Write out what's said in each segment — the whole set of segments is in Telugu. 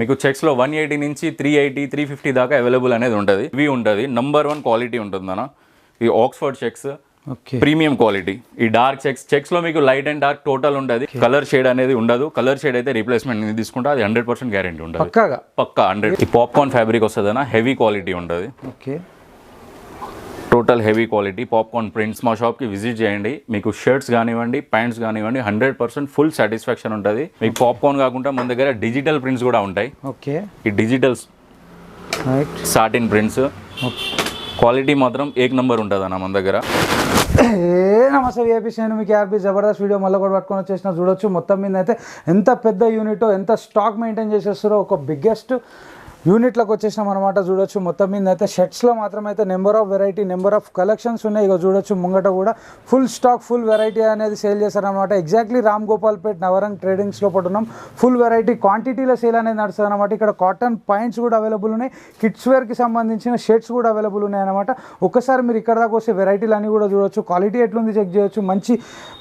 మీకు చెక్స్లో 180 నుంచి 380 350 దాకా అవైలబుల్ అనేది ఉంటుంది. ఇవి ఉంటుంది నంబర్ 1 క్వాలిటీ ఉంటుందన్న. ఈ ఆక్స్ఫర్డ్ చెక్స్ ప్రీమియం క్వాలిటీ. ఈ డార్క్ చెక్స్లో మీకు లైట్ అండ్ డార్క్ టోటల్ ఉంటుంది. కలర్ షేడ్ అనేది ఉండదు. కలర్ షేడ్ అయితే రీప్లేస్మెంట్ తీసుకుంటే అది 100% గ్యారెంటీ ఉంటుంది. పక్కా 100. ఈ పాప్కార్న్ ఫ్యాబ్రిక్ వస్తుందన్న, హెవీ క్వాలిటీ ఉంటుంది. Total heavy quality popcorn prints. మా షాప్కి విజిట్ చేయండి. మీకు షర్ట్స్ కానివ్వండి, ప్యాంట్స్ కానివ్వండి 100% ఫుల్ సాటిస్ఫాక్షన్ ఉంటుంది. మీకు పాప్కార్న్ కాకుండా మన దగ్గర డిజిటల్ ప్రింట్స్ కూడా ఉంటాయి. ఈ డిజిటల్ సాటిన్ ప్రింట్స్ క్వాలిటీ మాత్రం ఏక్ నంబర్ ఉంటుంది అన్న మన దగ్గర. నమస్తే విఐపీ, నేను మీకు ఆర్బీ జబర్దస్త్ వీడియో మళ్ళీ కూడా పట్టుకొని వచ్చేసిన. చూడొచ్చు మొత్తం మీద అయితే ఎంత పెద్ద యూనిట్, ఎంత స్టాక్ మెయింటైన్ చేసేస్తారో. ఒక బిగ్గెస్ట్ యూనిట్లోకి వచ్చేసినాం అనమాట. చూడొచ్చు మొత్తం మీద అయితే షర్ట్స్లో మాత్రం అయితే number of variety, number of collections ఉన్నాయి. ఇక చూడొచ్చు ముంగట కూడా ఫుల్ స్టాక్, ఫుల్ వెరైటీ అనేది సేల్ చేస్తారనమాట. ఎగ్జాక్ట్లీ రామ్ గోపాల్పేట్ నవరంగ్ ట్రేడింగ్స్లో పట్టున్నాం. ఫుల్ వెరైటీ క్వాంటిటీలో సేల్ అనేది నడుస్తుంది అనమాట. ఇక్కడ కాటన్ పాయింట్స్ కూడా అవైలబుల్ ఉన్నాయి. కిడ్స్ వేర్కి సంబంధించిన షర్ట్స్ కూడా అవైలబుల్ ఉన్నాయి అనమాట. ఒక్కసారి మీరు ఇక్కడ దాకా వస్తే వెరైటీలు అన్నీ కూడా చూడొచ్చు. క్వాలిటీ ఎట్లుంది చెక్ చేయొచ్చు. మంచి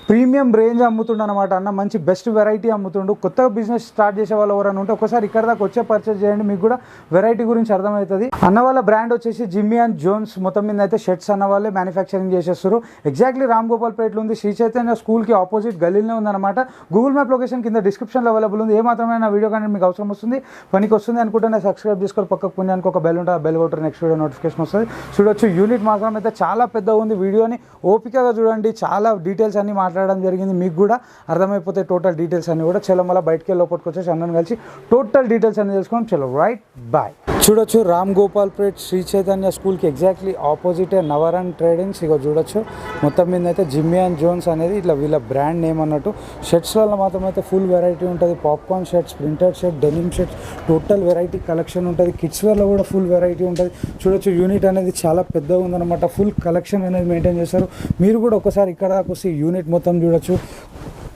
ప్రీమియం రేంజ్ అమ్ముతుండ అనమాట అన్న. మంచి బెస్ట్ వెరైటీ అమ్ముతుండు. కొత్తగా బిజినెస్ స్టార్ట్ చేసే వాళ్ళు ఎవరైనా ఉంటే ఒకసారి ఇక్కడ దాకా వచ్చే పర్చేస్ చేయండి, మీకు కూడా వెరైటీ గురించి అర్థమవుతుంది. అన్న వాళ్ళ బ్రాండ్ వచ్చేసి జిమ్మీ అండ్ జోన్స్. మొత్తం మీద అయితే షర్ట్స్ అన్న వాళ్ళే మ్యానుఫ్యాక్చరింగ్ చేసేస్తారు. ఎగ్జాక్ట్లీ రామ్ గోపాల్పేటలో ఉంది. శ్రీ చైతన్య స్కూల్కి ఆపోజిట్ గల్లీలోనే ఉందన్నమాట. గూగుల్ మ్యాప్ లొకేషన్ కింద డిస్క్రిప్షన్లో అవైలబుల్ ఉంది. ఏ మాత్రమే నా వీడియో కానీ మీకు అవసరం వస్తుంది, పనికి వస్తుంది అనుకుంటే సబ్స్క్రైబ్ చేసుకొని పక్కకు పుణ్యానికి ఒక బెల్ ఉంటుంది. బెల్ కొట్టారు, నెక్స్ట్ వీడియో నోటిఫికేషన్ వస్తుంది. చూడొచ్చు యూనిట్ మాత్రం అయితే చాలా పెద్దగా ఉంది. వీడియోని ఓపికగా చూడండి. చాలా డీటెయిల్స్ అన్ని మాట్లాడడం జరిగింది. మీకు కూడా అర్థమైపోతే టోటల్ డీటెయిల్స్ అన్ని కూడా. చలో మళ్ళీ బయటకి లోపలికి వచ్చేసి అందరం కలిసి టోటల్ డీటెయిల్స్ అన్ని తెలుసుకోండి. చలో రైట్ బాయ్. చూడొచ్చు రామ్ గోపాల్పేట్ శ్రీ చైతన్య స్కూల్కి ఎగ్జాక్ట్లీ ఆపోజిటే నవరంగ్ ట్రేడింగ్స్. ఇక చూడొచ్చు మొత్తం మీద అయితే జిమ్మీ అండ్ జోన్స్ అనేది ఇట్లా వీళ్ళ బ్రాండ్ నేమ్ అన్నట్టు. షర్ట్స్లలో మాత్రం అయితే ఫుల్ వెరైటీ ఉంటుంది. Popcorn shirts, printed shirt, denim shirts, total variety collection ఉంటుంది. కిడ్స్ వేర్లో కూడా ఫుల్ వెరైటీ ఉంటుంది. చూడొచ్చు యూనిట్ అనేది చాలా పెద్దగా ఉందన్నమాట. ఫుల్ కలెక్షన్ అనేది మెయింటైన్ చేస్తారు. మీరు కూడా ఒకసారి ఇక్కడ దాకా వస్తే యూనిట్ మొత్తం చూడొచ్చు.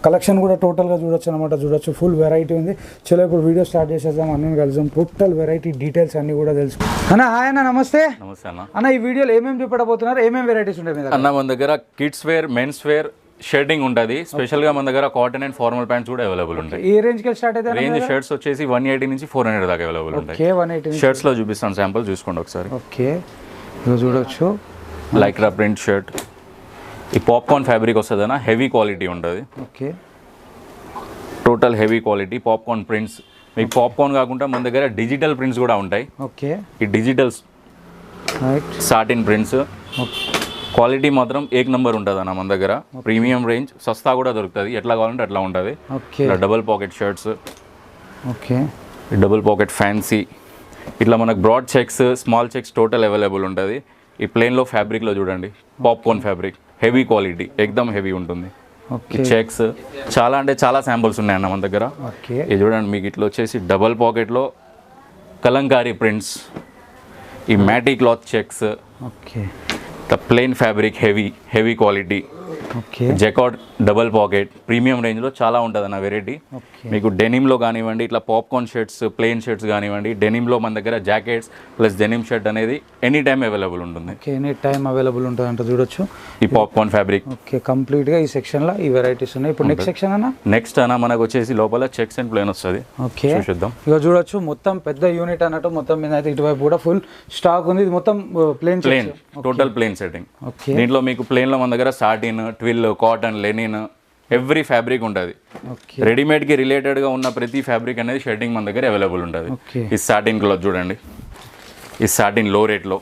కలెక్షన్ కూడా టోటల్గా చూడొచ్చు అనమాట. చూడొచ్చు ఫుల్ వెరైటీ ఉంది. చలో ఇప్పుడు వీడియో స్టార్ట్ చేసేద్దాం. అన్నీ కలిసాం. టోటల్ వెరైటీ డీటెయిల్స్ అన్ని కూడా తెలుసు. అన్న హాయ్ అన్న, నమస్తే. నమస్తే అన్న. అన్న ఈ వీడియోలో ఏమేమి చూపెట్టబోతున్నారు, ఏమేమి వెరైటీస్ ఉంటాయి మీద? అన్న మన దగ్గర kids wear, men's wear shirting ఉంటుంది. స్పెషల్గా మన దగ్గర కాటన్ అండ్ ఫార్మల్ ప్యాంట్స్ కూడా అవైలబుల్ ఉంటాయి. ఏ రేంజ్కి స్టార్ట్ అయితే? రేంజ్ షర్ట్స్ వచ్చేసి 180 నుంచి 400 దాకా అవైలబుల్ ఉంటాయి. 180 షర్ట్స్లో చూపిస్తాను, శాంపుల్ చూసుకోండి ఒకసారి. ఓకే, చూడొచ్చు లైక్రా ప్రింట్ షర్ట్. ఈ పాప్కార్న్ ఫ్యాబ్రిక్ వస్తుందన్న, హెవీ క్వాలిటీ ఉంటుంది. Okay, total heavy quality popcorn prints. మీకు పాప్కార్న్ కాకుండా మన దగ్గర డిజిటల్ ప్రింట్స్ కూడా ఉంటాయి. ఓకే, ఈ డిజిటల్ సాటిన్ ప్రింట్స్ క్వాలిటీ మాత్రం ఏక్ నంబర్ ఉంటుంది అన్న మన దగ్గర. ప్రీమియం రేంజ్, సస్తా కూడా దొరుకుతుంది. ఎట్లా కావాలంటే అట్లా ఉంటుంది. ఇట్లా double pocket shirts, okay, double pocket fancy, ఇట్లా మనకు broad checks, small checks total available ఉంటుంది. ఈ ప్లెయిన్లో ఫ్యాబ్రిక్లో చూడండి, పాప్కార్న్ ఫ్యాబ్రిక్, హెవీ క్వాలిటీ, ఎక్దమ్ హెవీ ఉంటుంది. చెక్స్ చాలా అంటే చాలా శాంపుల్స్ ఉన్నాయన్న మన దగ్గర. ఇది చూడండి, మీకు ఇట్లా వచ్చేసి డబల్ పాకెట్లో కలంకారీ ప్రింట్స్, ఈ matty cloth checks, plain fabric, heavy quality, jacquard double pocket, premium రేంజ్లో చాలా ఉంటుంది అన్న వెరైటీ. మీకు డెనిమ్లో కానివ్వండి, ఇట్లా పాప్కార్న్ షర్ట్స్, ప్లెయిన్ షర్ట్స్ కానివ్వండి, డెనిమ్లో మన దగ్గర జాకెట్స్ ప్లస్ డెనిమ్ షర్ట్ అనేది ఎనీ టైమ్ అవైలబుల్ ఉంటుంది. ఎనీ టైం అవైలబుల్ ఉంటుంది అంటే చూడొచ్చు. ఈ పాప్కార్న్ ఫ్యాబ్రిక్ కంప్లీట్గా ఈ సెక్షన్లో ఈ వెరైటీస్ ఉన్నాయి. ఇప్పుడు నెక్స్ట్ సెక్షన్ అన్న, నెక్స్ట్ అన్న మనకు వచ్చేసి లోపల చెక్స్ అండ్ ప్లెయిన్ వస్తుంది. ఓకే, చూద్దాం. ఇక చూడొచ్చు మొత్తం పెద్ద యూనిట్ అన్నట్టు. మొత్తం మీద అయితే ఇటువైపు కూడా ఫుల్ స్టాక్ ఉంది. ఇది మొత్తం ప్లెయిన్, టోటల్ ప్లెయిన్ సెట్టింగ్. దీంట్లో మీకు ప్లెయిన్లో మన దగ్గర satin, twill, cotton, linen, every fabric ఉంటుంది. రెడీమేడ్కి రిలేటెడ్గా ఉన్న ప్రతి ఫ్యాబ్రిక్ అనేది షర్టింగ్ మన దగ్గర అవైలబుల్ ఉంటుంది. ఈ సాటిన్ క్లాత్ చూడండి, ఈ సాటిన్ లో రేట్లో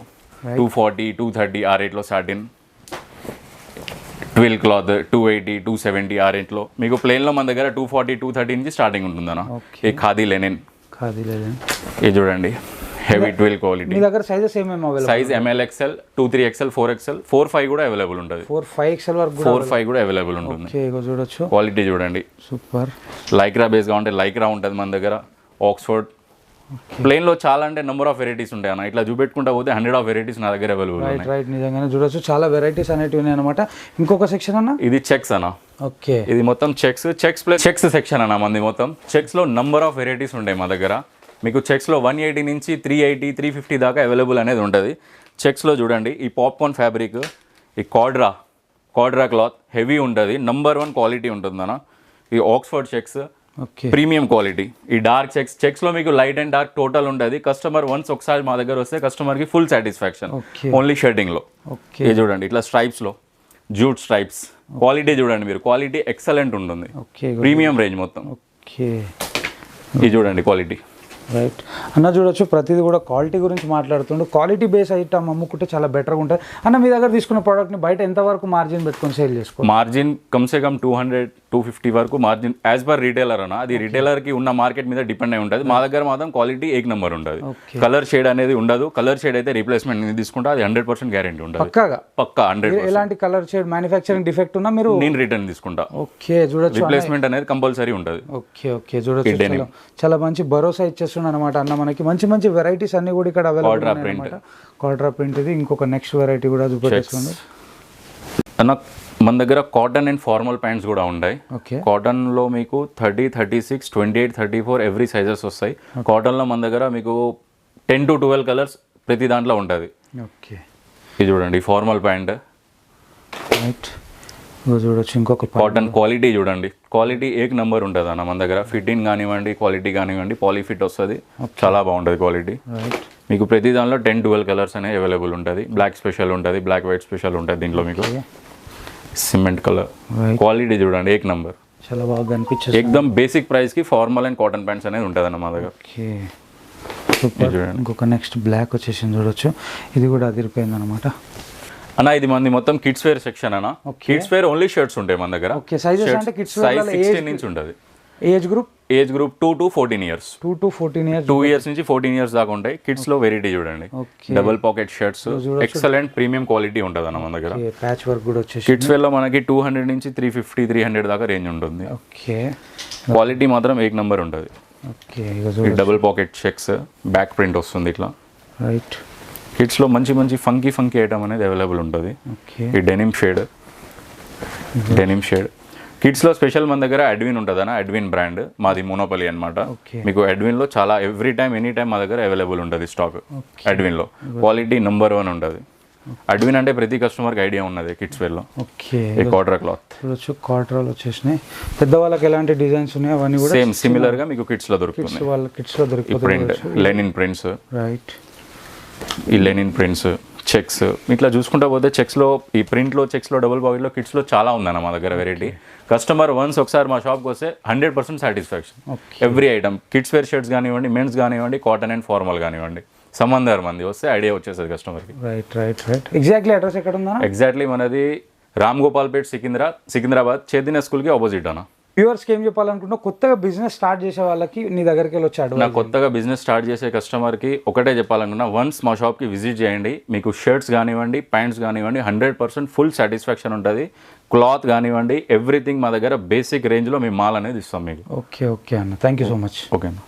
240, 230 ఆ రేట్లో సాటిన్. ట్విల్ క్లాత్ 280, 270 ఆ రేట్లో. మీకు ప్లెయిన్లో మన దగ్గర 240, 230 నుంచి స్టార్టింగ్ ఉంటుందన్న. ఈ ఖాదీ లెనిన్, ఇది చూడండి, హెవీ ట్విల్ క్వాలిటీ. మీ దగ్గర సైజెస్ ఏమేమి available? Size ML XL, 2-3XL, 4XL, 4-5 కూడా అవైలబుల్ ఉంటుంది. 4-5XL వరకు 4-5 కూడా అవైలబుల్ ఉంటుంది. ఓకే, ఇగో చూడొచ్చు క్వాలిటీ చూడండి, సూపర్. లైక్రా బేస్గా ఉంటే లైక్రా ఉంటుంది మన దగ్గర. ఆక్స్ఫర్డ్ ప్లెయిన్లో చాలా అంటే నెంబర్ ఆఫ్ వెరైటీస్ ఉంటాయి అన్న. ఇట్లా చూపెట్టుకుంటా పోతే 100 ఆఫ్ వెరైటీస్ నా దగ్గర అవైలబుల్ ఉన్నాయి. రైట్, నిజంగానే చూడొచ్చు చాలా వెరైటీస్ అనేవి ఉన్నాయి అనమాట. ఇంకొక సెక్షన్ అన్న, ఇది చెక్స్ అన్న. ఓకే, ఇది మొత్తం చెక్స్ ప్లస్ చెక్స్ సెక్షన్ అన్న మంది. మొత్తం చెక్స్లో నెంబర్ ఆఫ్ వెరైటీస్ ఉంటాయి మా దగ్గర. మీకు చెక్స్లో 180 నుంచి 380, 350 దాకా అవైలబుల్ అనేది ఉంటుంది. చెక్స్లో చూడండి, ఈ పాప్కార్న్ ఫ్యాబ్రిక్, ఈ కార్డ్రా క్లాత్ హెవీ ఉంటుంది. నంబర్ 1 క్వాలిటీ ఉంటుందన్న. ఈ Oxford checks okay premium quality. ఈ డార్క్ చెక్స్ లో మీకు లైట్ అండ్ డార్క్ టోటల్ ఉంటుంది. కస్టమర్ వన్స్ ఒకసారి మా దగ్గర వస్తే కస్టమర్ కి full satisfaction. Okay only shedding లో. ఓకే ఇది చూడండి ఇట్లా స్ట్రైప్స్ లో జూట్ స్ట్రైప్స్. క్వాలిటీ చూడండి మీరు, క్వాలిటీ ఎక్సలెంట్ ఉంటుంది. ఓకే ప్రీమియం రేంజ్ మొత్తం. ఓకే ఇది చూడండి క్వాలిటీ. రైట్ అన్న చూడొచ్చు ప్రతిదీ కూడా క్వాలిటీ గురించి మాట్లాడుతుండు. క్వాలిటీ బేస్ ఐటమ్ అమ్ముకుంటే చాలా బెటర్గా ఉంటుంది. అన్న మీ దగ్గర తీసుకున్న ప్రోడక్ట్ని బయట ఎంతవరకు మార్జిన్ పెట్టుకొని సేల్ చేసుకోవాలి? మార్జిన్ కమ్సే కమ్ 200-250 వరకు మార్జిన్ యాజ్ పర్ రీటైలర్ అన్న. అది రీటైలర్ కి ఉన్న మార్కెట్ మీద డిపెండ్ అయి ఉంటుంది. మా దగ్గర మాత్రం క్వాలిటీ ఏక్ నెంబర్ ఉంటుంది. కలర్ షేడ్ అనేది ఉండదు. కలర్ షేడ్ అయితే రీప్లేస్మెంట్ నేను తీసుకుంటా, అది 100% గ్యారెంటీ ఉంటుంది. పక్కా 100%. ఎలాంటి కలర్ షేడ్ మ్యానుఫ్యాక్చరింగ్ డిఫెక్ట్ ఉన్నా మీరు నేను రిటర్న్ తీసుకుంటా. ఓకే చూడొచ్చు రీప్లేస్మెంట్ అనేది కంపల్సరీ ఉంటుంది. ఓకే ఓకే చూడొచ్చు చాలా మంచి భరోసా ఇచ్చేస్తున్నాడు అనమాట అన్న. మనకి మంచి మంచి వెరైటీస్ అన్ని కూడా ఇక్కడ అవైలబుల్ అనమాట. క్వాడ్రా ప్రింట్ ఇది ఇంకొక నెక్స్ట్ వెరైటీ కూడా చూపించుకోండి అన్న. మన దగ్గర కాటన్ అండ్ ఫార్మల్ ప్యాంట్స్ కూడా ఉంటాయి. ఓకే కాటన్ లో మీకు 30, 36, 28, 34 ఎవ్రీ సైజెస్ వస్తాయి. కాటన్ లో మన దగ్గర మీకు 10 to 12 కలర్స్ ప్రతి దాంట్లో ఉంటుంది. ఓకే ఇది చూడండి ఫార్మల్ ప్యాంట్. రైట్ చూడొచ్చు ఇంకొక కాటన్ క్వాలిటీ చూడండి, క్వాలిటీ ఏక్ నెంబర్ ఉంటుంది అన్న. మన దగ్గర ఫిట్టింగ్ కానివ్వండి, క్వాలిటీ కానివ్వండి, పాలిఫిట్ వస్తుంది, చాలా బాగుంటుంది క్వాలిటీ. మీకు ప్రతి దానిలో 10-12 కలర్స్ అనేవి అవైలబుల్ ఉంటుంది. బ్లాక్ స్పెషల్ ఉంటుంది, బ్లాక్ వైట్ స్పెషల్ ఉంటుంది దీంట్లో. మీకు సిమెంట్ కలర్ క్వాలిటీ చూడండి ఏక్ నెంబర్, చాలా బాగా కనిపించేది. ఎక్దమ్ బేసిక్ ప్రైస్ కి ఫార్మల్ అండ్ కాటన్ ప్యాంట్స్ అనేది ఉంటుంది అన్న మా దగ్గర. Okay super. ఇంకొక నెక్స్ట్ బ్లాక్ వచ్చేసి చూడొచ్చు, ఇది కూడా అదిరిపోయింది అనమాట అన్న. ఇది మంది మొత్తం కిడ్స్ వేర్ సెక్షన్ అన్న. కిడ్స్ వేర్ ఓన్లీ షర్ట్స్ ఉంటాయి మన దగ్గర. ఓకే సైజెస్ అంటే కిడ్స్ వేర్ సైజ్ 16 ఇంచ్ ఉంటుంది. Age group 2 to 14 years. 2 to 14 years. 2 years నుంచి 14 ఇయర్స్ దాకా ఉంటాయి. కిడ్స్ లో వెరైటీ చూడండి, double pocket shirts, excellent premium quality ఉంటుంది అన్న మన దగ్గర. ప్యాచ్ వర్క్ కూడా వచ్చేసి కిడ్స్ వేర్ లో మనకి 200 నుంచి 350, 300 దాకా రేంజ్ ఉంటుంది. ఓకే క్వాలిటీ మాత్రం ఏక్ నెంబర్ ఉంటుంది. Okay double pocket checks, back print వస్తుంది ఇట్లా. రైట్ కిడ్స్ లో మంచి మంచి ఫంకీ ఐటమ్ అనేది అవైలబుల్ ఉంటుంది. ఈ డెనిమ్ షేడ్ కిడ్స్ లో స్పెషల్ మన దగ్గర అడ్విన్ ఉంటుంది అన్న. అడ్విన్ బ్రాండ్ మాది మోనోపలి అనమాట. మీకు అడ్విన్ లో చాలా ఎవ్రీ టైం ఎనీ టైం మా దగ్గర అవైలబుల్ ఉంటుంది స్టాక్. అడ్విన్ లో క్వాలిటీ నెంబర్ 1 ఉంటుంది. అడ్విన్ అంటే ప్రతి కస్టమర్ కి ఐడియా ఉన్నది కిడ్స్ వేర్ లో. ఓకే కాట్రా క్లాత్ చూడొచ్చు, కాట్రాలు వచ్చేసినాయి. పెద్దవాళ్ళకి ఎలాంటి డిజైన్స్ ఉన్నాయి అవన్నీ కూడా సేమ్ సిమిలర్ గా మీకు కిడ్స్ లో దొరుకుతుంది. కిడ్స్ లో దొరుకుతుంది. Print Lenin prints. రైట్ ఈ లెనిన్ ప్రింట్స్, చెక్స్ ఇట్లా చూసుకుంటా పోతే చెక్స్లో, ఈ ప్రింట్లో, చెక్స్లో, డబుల్ పాకెట్లో, కిడ్స్లో చాలా ఉందన్న మా దగ్గర వెరైటీ. కస్టమర్ వన్స్ ఒకసారి మా షాప్కి వస్తే 100% satisfaction. Every item kids wear shirts కానివ్వండి, మెన్స్ కానివ్వండి, కాటన్ అండ్ ఫార్మల్ కానివ్వండి, సంబంధారు మంది వస్తే ఐడియా వచ్చేస్తుంది కస్టమర్కి. రైట్ ఎగ్జాక్ట్లీ అడ్రస్ ఎక్కడ ఉందా? ఎగ్జాక్ట్లీ మనది రామ్ గోపాల్ పేట్, సికింద్రాబాద్, చైతన్య స్కూల్కి ఆపోజిట్ అన్న. వ్యూవర్స్కి ఏం చెప్పాలనుకుంటున్నా, కొత్తగా బిజినెస్ స్టార్ట్ చేసే వాళ్ళకి నీ దగ్గరికి వెళ్ళి వచ్చాడు. నా కొత్తగా బిజినెస్ స్టార్ట్ చేసే కస్టమర్కి ఒకటే చెప్పాలనుకున్నా, వన్స్ మా షాప్కి విజిట్ చేయండి. మీకు షర్ట్స్ కానివ్వండి, ప్యాంట్స్ కానివ్వండి, 100% ఫుల్ సాటిస్ఫాక్షన్ ఉంటుంది. క్లాత్ కానివ్వండి, ఎవ్రీథింగ్ మా దగ్గర బేసిక్ రేంజ్లో మేము మాల్ అనేది ఇస్తాం మీకు. ఓకే అన్న, thank you so much. Okay అన్న.